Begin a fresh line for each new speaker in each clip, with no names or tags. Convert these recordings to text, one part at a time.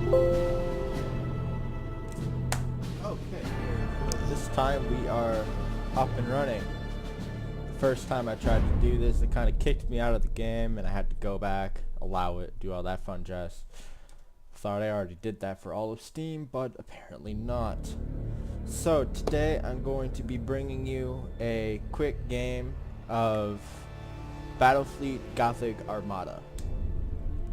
Okay, this time we are up and running. The first time I tried to do this, it kind of kicked me out of the game and I had to go back, allow it, do all that fun jazz. Thought I already did that for all of Steam, but apparently not. So today I'm going to be bringing you a quick game of BattleFleet Gothic Armada.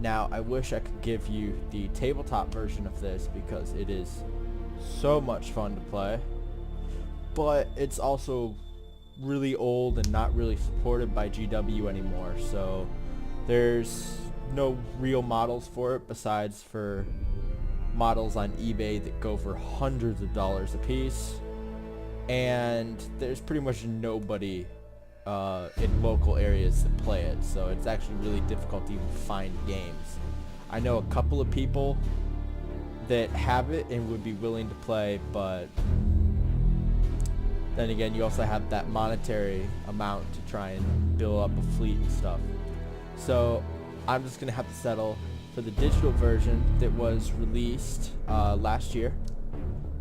Now I wish I could give you the tabletop version of this because it is so much fun to play, but it's also really old and not really supported by GW anymore, so there's no real models for it besides for models on eBay that go for hundreds of dollars a piece, and there's pretty much nobody in local areas that play it, so it's actually really difficult to even find games. I know a couple of people that have it and would be willing to play, but then again you also have that monetary amount to try and build up a fleet and stuff. So I'm just gonna have to settle for the digital version that was released last year,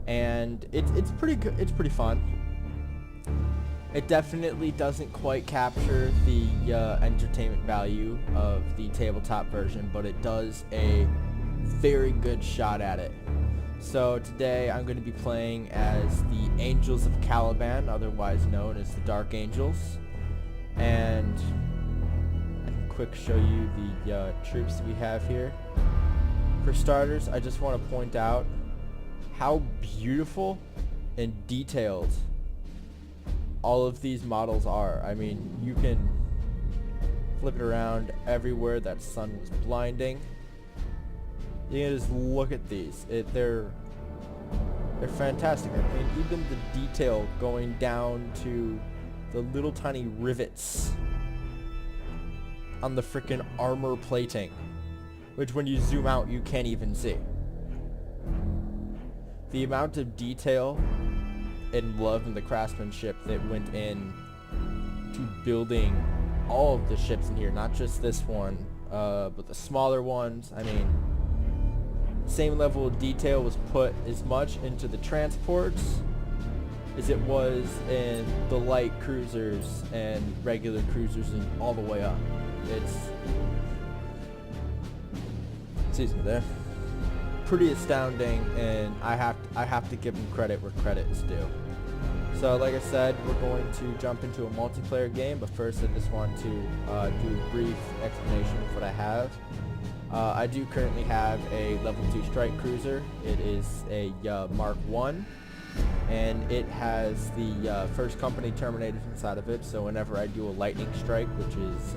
and it's pretty good. It's pretty fun. It definitely doesn't quite capture the entertainment value of the tabletop version, but it does a very good shot at it. So today I'm going to be playing as the Angels of Caliban, otherwise known as the Dark Angels, and I can quick show you the troops that we have here. For starters, I just want to point out how beautiful and detailed all of these models are. I mean, you can flip it around everywhere. That sun was blinding. You can just look at these. They're fantastic. I mean, even the detail going down to the little tiny rivets on the frickin' armor plating, which when you zoom out you can't even see. The amount of detail and love and the craftsmanship that went in to building all of the ships in here, not just this one, but the smaller ones. I mean, same level of detail was put as much into the transports as it was in the light cruisers and regular cruisers and all the way up. It's, excuse me there, pretty astounding, and I have to give them credit where credit is due. So like I said, we're going to jump into a multiplayer game, but first I just want to do a brief explanation of what I have. I do currently have a level 2 strike cruiser. It is a Mark 1, and it has the first company Terminators inside of it, so whenever I do a lightning strike, which is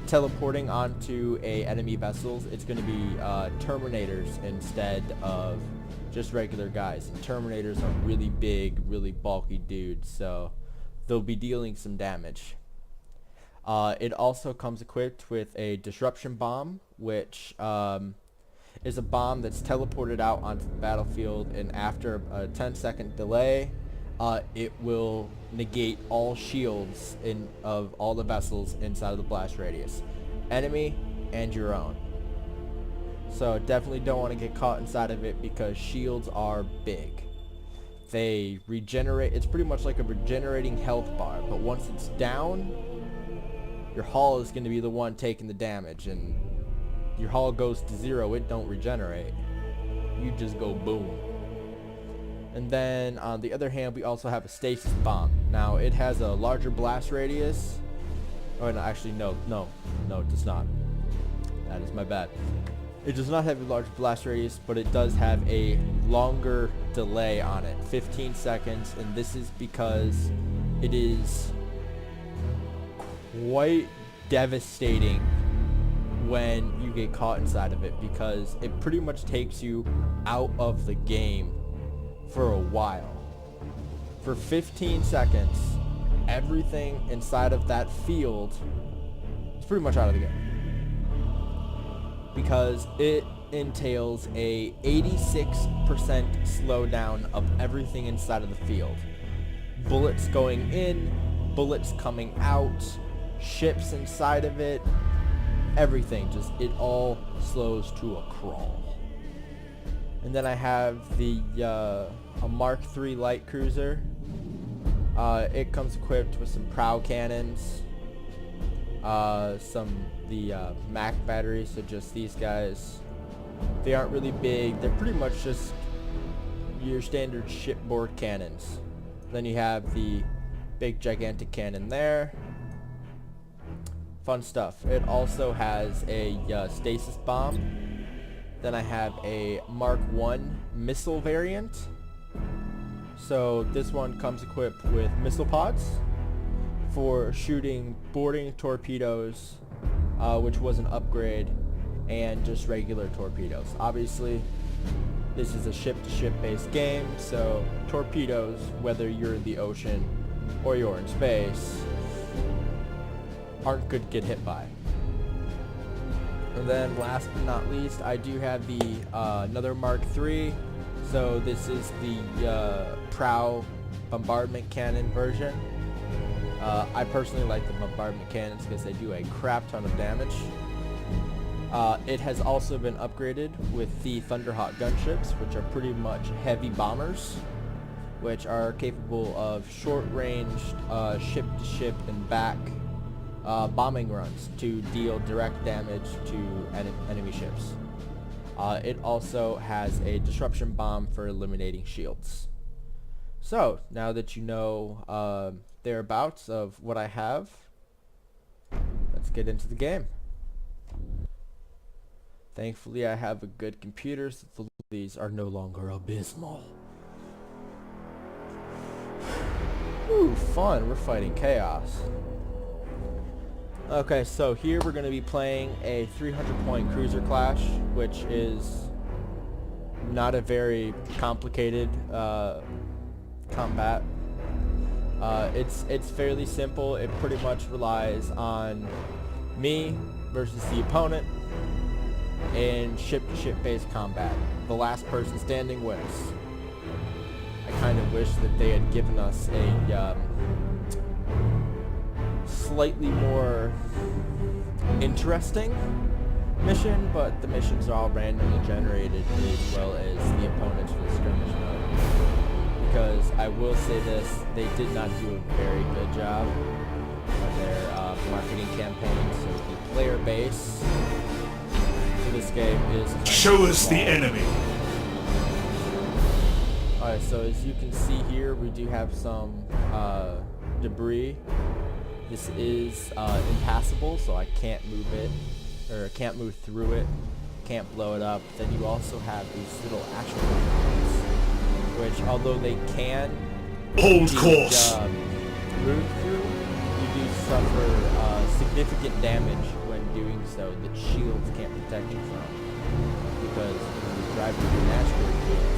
teleporting onto a enemy vessels, it's going to be Terminators instead of just regular guys. And Terminators are really big, really bulky dudes, so they'll be dealing some damage. It also comes equipped with a disruption bomb, which is a bomb that's teleported out onto the battlefield, and after a 10-second delay, it will negate all shields of all the vessels inside of the blast radius, enemy and your own. So definitely don't want to get caught inside of it because shields are big. They regenerate. It's pretty much like a regenerating health bar, but once it's down, your hull is going to be the one taking the damage, and your hull goes to 0, it don't regenerate. You just go boom. And then on the other hand, we also have a stasis bomb. Now it has a larger blast radius. Oh no, actually no, it does not. That is my bad. It does not have a large blast radius, but it does have a longer delay on it, 15 seconds, and this is because it is quite devastating when you get caught inside of it, because it pretty much takes you out of the game for a while. For 15 seconds, everything inside of that field is pretty much out of the game, because it entails a 86% slowdown of everything inside of the field. Bullets going in, bullets coming out, ships inside of it, everything, just it all slows to a crawl. And then I have the a Mark III light cruiser. It comes equipped with some prow cannons, the Mac batteries, so just these guys. They aren't really big. They're pretty much just your standard shipboard cannons. Then you have the big gigantic cannon there. Fun stuff. It also has a stasis bomb. Then I have a Mark I missile variant. So this one comes equipped with missile pods for shooting boarding torpedoes, which was an upgrade, and just regular torpedoes. Obviously, this is a ship-to-ship based game, so torpedoes, whether you're in the ocean or you're in space, aren't good to get hit by. And then last but not least, I do have the another Mark III. So this is the prow bombardment cannon version. I personally like the bombardment cannons because they do a crap ton of damage. It has also been upgraded with the Thunderhawk gunships, which are pretty much heavy bombers, which are capable of short-ranged ship-to-ship and back bombing runs to deal direct damage to enemy ships. It also has a disruption bomb for eliminating shields. So, now that you know thereabouts of what I have, let's get into the game. Thankfully, I have a good computer, so these are no longer abysmal. Ooh, fun. We're fighting chaos. Okay, so here we're going to be playing a 300-point cruiser clash, which is not a very complicated combat. It's fairly simple. It pretty much relies on me versus the opponent in ship-to-ship based combat. The last person standing wins. I kind of wish that they had given us a slightly more interesting mission, but the missions are all randomly generated as well as the opponents for the skirmish mode. Because I will say this, they did not do a very good job on their marketing campaign, so the player base for this game is kind
Show
of
us
small.
the enemy.
Alright, so as you can see here, we do have some debris. This is impassable, so I can't move it, or can't move through it, can't blow it up. Then you also have these little asteroid bombs, which, although they can
Hold
be,
course.
moved through, you do suffer significant damage when doing so that shields can't protect you from. Because when you drive through an asteroid field,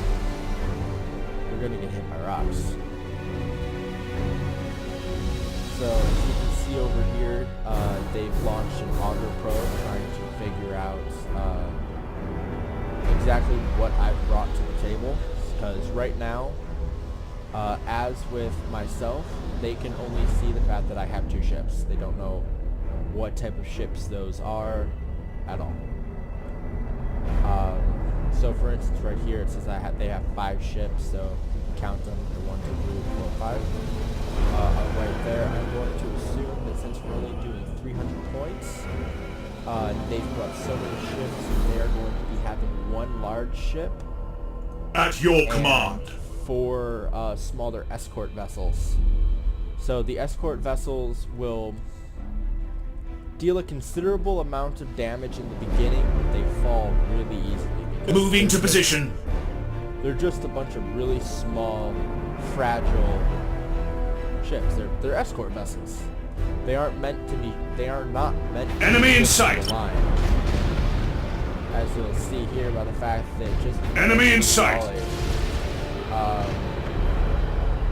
you're going to get hit by rocks. So as you can see over here, they've launched an auger probe trying to figure out exactly what I've brought to the table. Because right now, as with myself, they can only see the fact that I have 2 ships. They don't know what type of ships those are at all. So for instance, right here it says they have 5 ships, so you can count them. They're 1, 2, 3, 4, 5. Right there, I'm going to assume that since we're only doing 300 points, they've brought so many ships, they're going to be having 1 large ship
At your
and
command.
4 smaller escort vessels. So the escort vessels will deal a considerable amount of damage in the beginning, but they fall really easily.
Moving to position.
They're just a bunch of really small, fragile ships. They're escort vessels. They aren't meant to be. They are not meant to
Enemy
be
in
pushed to
sight.
the line. As you'll see here by the fact that just
Enemy in sight.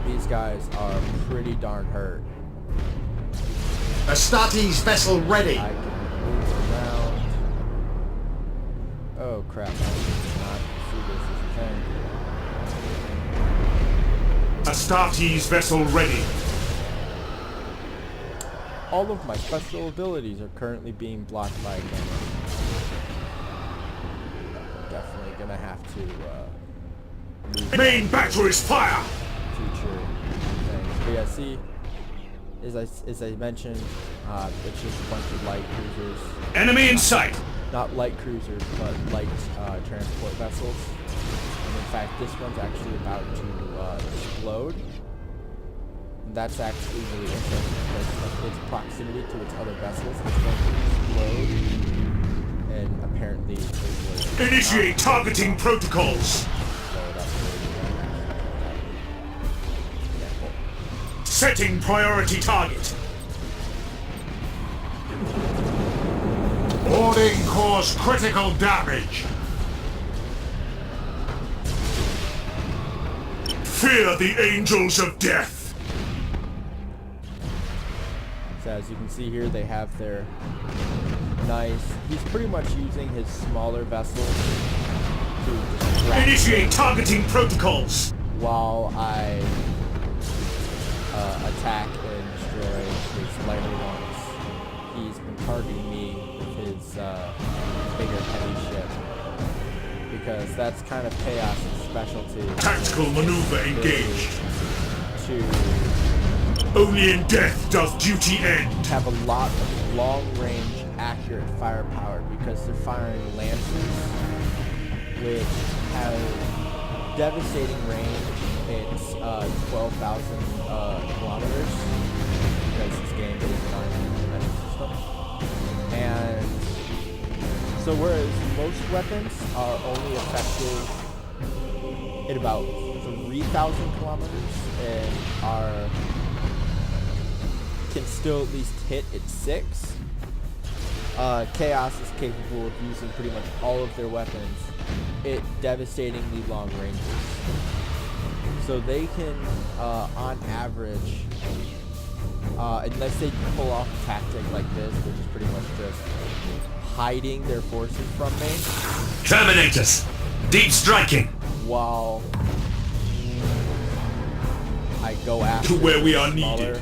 These guys are pretty darn hurt.
Astartes vessel ready.
I can move around. Oh crap! I did not see this as a thing.
Astartes vessel ready.
All of my special abilities are currently being blocked by a camera. Definitely gonna have to move
Main batteries fire!
future things. But yeah, see, as I mentioned, it's just a bunch of light cruisers.
Enemy in sight!
Not light cruisers, but light transport vessels. And in fact, this one's actually about to explode. And that's actually really interesting because of its proximity to its other vessels. It's going to explode, and apparently it was
Initiate targeting protocols!
So that's really example.
Setting priority target. Boarding caused critical damage. Fear the angels of death.
So as you can see here, they have their nice. He's pretty much using his smaller vessels to distract
Initiate targeting protocols.
while I attack and destroy his lighter ones. He's been targeting me with his bigger heavy ship because that's kind of Chaos's specialty.
Tactical maneuver engaged.
To
Only in death does duty end.
have a lot of long-range, accurate firepower because they're firing lancers, which have devastating range. It's 12,000 kilometers because this game is on a metric system. And so whereas most weapons are only effective at about 3,000 kilometers and can still at least hit at 6, Chaos is capable of using pretty much all of their weapons at devastatingly long ranges. So they can, on average, unless they pull off a tactic like this, which is pretty much just hiding their forces from me,
Terminators. Deep striking.
while I go after
To where we
the
are
smaller,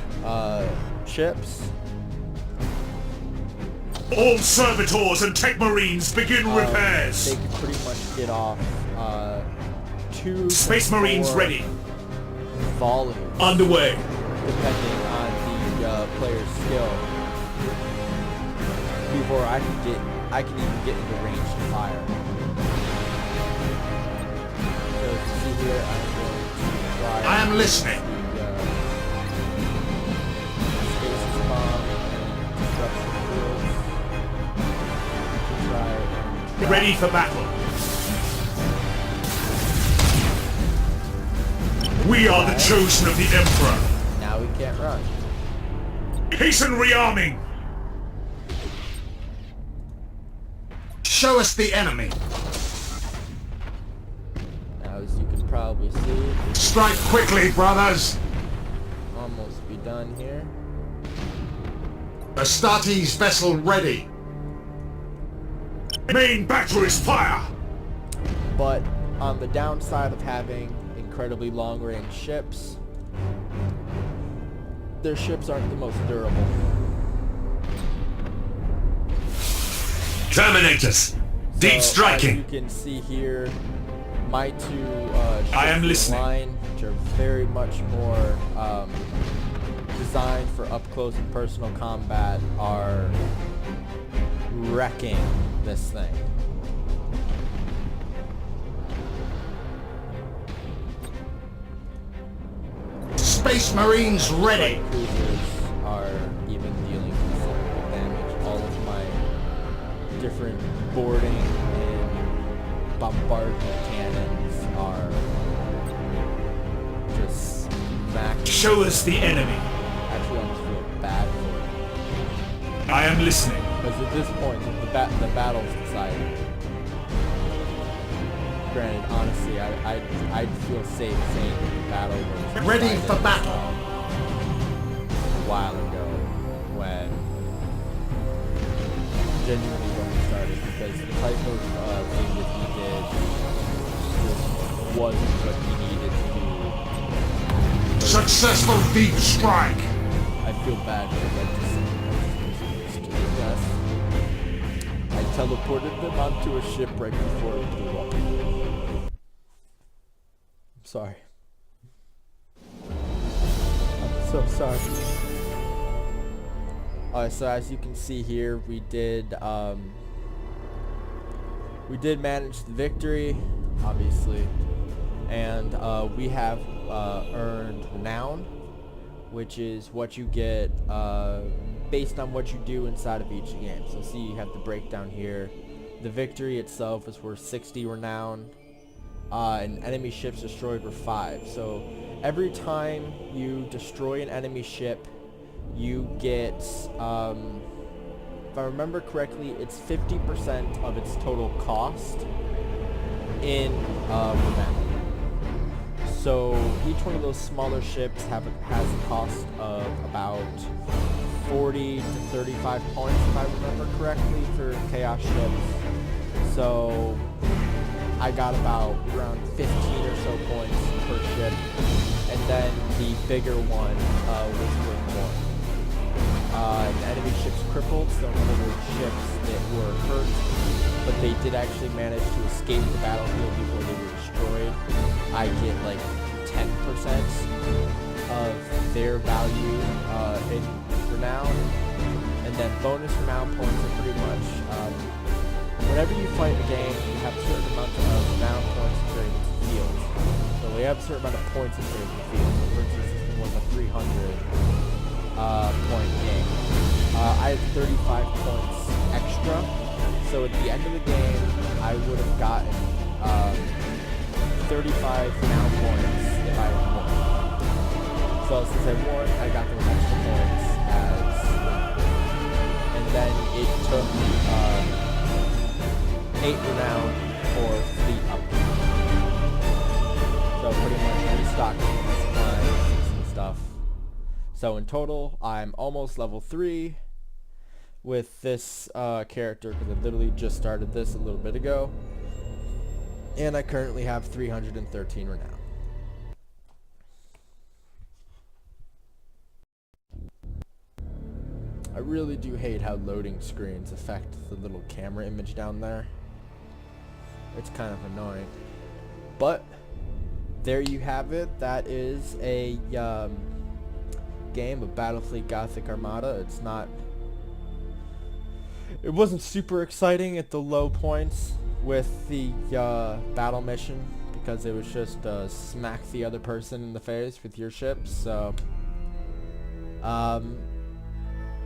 ships.
All servitors and tech marines begin
They
repairs.
can pretty much get off 2 to
Space Marines
4
ready.
volumes,
Underway.
depending on the player's skill, before I can even get into range to fire. So to see here, I'm going to try.
I am listening.
The stasis bomb and disruption fields to try and trap.
Ready for battle. We are the chosen of the Emperor.
Now we can't run.
Hasten rearming. Show us the enemy.
Now, as you can probably see,
Strike quickly, brothers.
almost be done here.
Astartes vessel ready. Main batteries fire.
But on the downside of having incredibly long-range ships, their ships aren't the most durable.
Terminators. Deep
So,
striking.
as you can see here, my 2 ships
I am
in
listening.
line, which are very much more designed for up-close and personal combat, are wrecking this thing.
Space Marines ready.
Light cruisers are even dealing with physical damage. All of my different boarding and bombardment cannons are just smacked.
Show us the enemy.
Actually, I almost feel bad for it.
I am listening.
Because at this point, the battle's decided. Granted, honestly, I'd feel safe saying that the battle was
Ready
decided,
for battle.
a while ago when genuinely when we started, because the type of thing that he did just wasn't what he needed to do.
Successful deep strike.
I feel bad because I just I teleported them onto a ship right before it blew up. I'm sorry. I'm so sorry. Alright, so as you can see here, we did manage the victory, obviously, and we have earned renown, which is what you get based on what you do inside of each game. So see, you have the breakdown here. The victory itself is worth 60 renown, and enemy ships destroyed were 5. So every time you destroy an enemy ship, you get, if I remember correctly, it's 50% of its total cost in renown. So each one of those smaller ships has a cost of about 40 to 35 points, if I remember correctly, for chaos ships. So I got about around 15 or so points per ship, and then the bigger one was worth more. The enemy ships crippled, so in other words, ships that were hurt, but they did actually manage to escape the battlefield before they were destroyed. I get like 10% of their value in renown, and then bonus renown points are pretty much whenever you fight a game, you have a certain amount of renown points during the field. So we have a certain amount of points during the field. So for instance, this one was a 300 point game. I had 35 points extra, so at the end of the game, I would have gotten 35 renown points if I had won. So since I won, I got those extra points and then it took 8 renown for fleet upgrade. So pretty much restocking my supplies and stuff. So in total, I'm almost level 3 with this character, because I literally just started this a little bit ago. And I currently have 313 renown. I really do hate how loading screens affect the little camera image down there. It's kind of annoying. But there you have it. That is a game of BattleFleet Gothic Armada. It wasn't super exciting at the low points with the battle mission, because it was just smack the other person in the face with your ships. So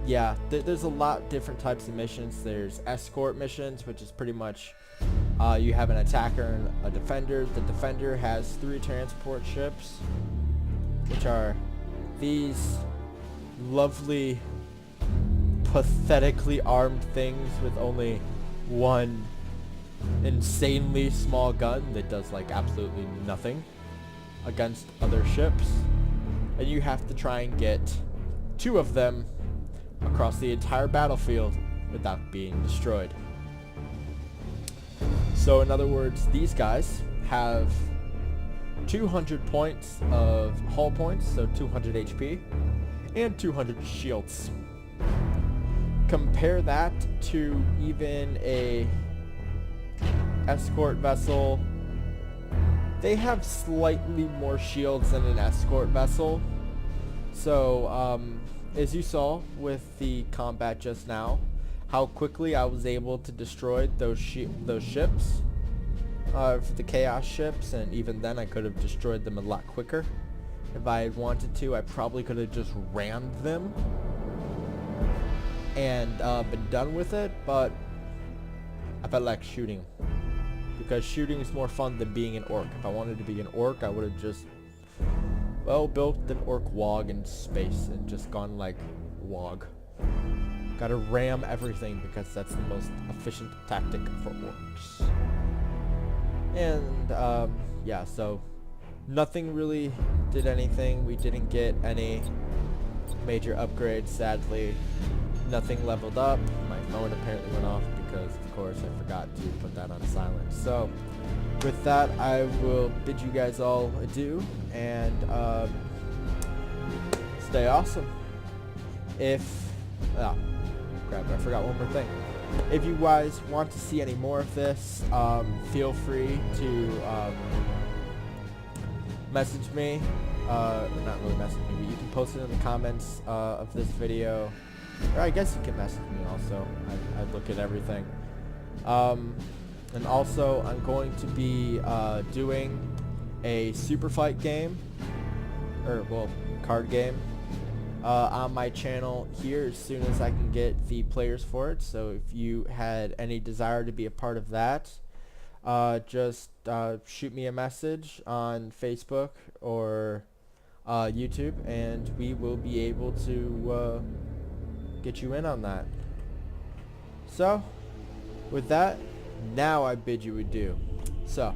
yeah, there's a lot different types of missions. There's escort missions, which is pretty much you have an attacker and a defender. The defender has 3 transport ships, which are these lovely, pathetically armed things with only one insanely small gun that does like absolutely nothing against other ships, and you have to try and get 2 of them across the entire battlefield without being destroyed. So in other words, these guys have 200 points of hull points, so 200 HP, and 200 shields. Compare that to even a escort vessel. They have slightly more shields than an escort vessel. So as you saw with the combat just now, how quickly I was able to destroy those ships for the chaos ships, and even then I could have destroyed them a lot quicker. If I had wanted to, I probably could have just rammed them and been done with it, but I felt like shooting, because shooting is more fun than being an orc. If I wanted to be an orc, I would have just, well, built an orc wog in space and just gone like wog. Gotta ram everything because that's the most efficient tactic for orcs. And yeah, so nothing really did anything. We didn't get any major upgrades, sadly. Nothing leveled up. My phone apparently went off because, of course, I forgot to put that on silent. So with that, I will bid you guys all adieu, and stay awesome. Crap, I forgot one more thing. if you guys want to see any more of this, feel free to message me. Or not really message me, but you can post it in the comments of this video. Or I guess you can message me also. I look at everything. And also, I'm going to be doing a super fight game, or well, card game, on my channel here as soon as I can get the players for it. So if you had any desire to be a part of that, just shoot me a message on Facebook or YouTube, and we will be able to get you in on that. So, with that, now I bid you adieu. So,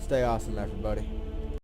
stay awesome, everybody.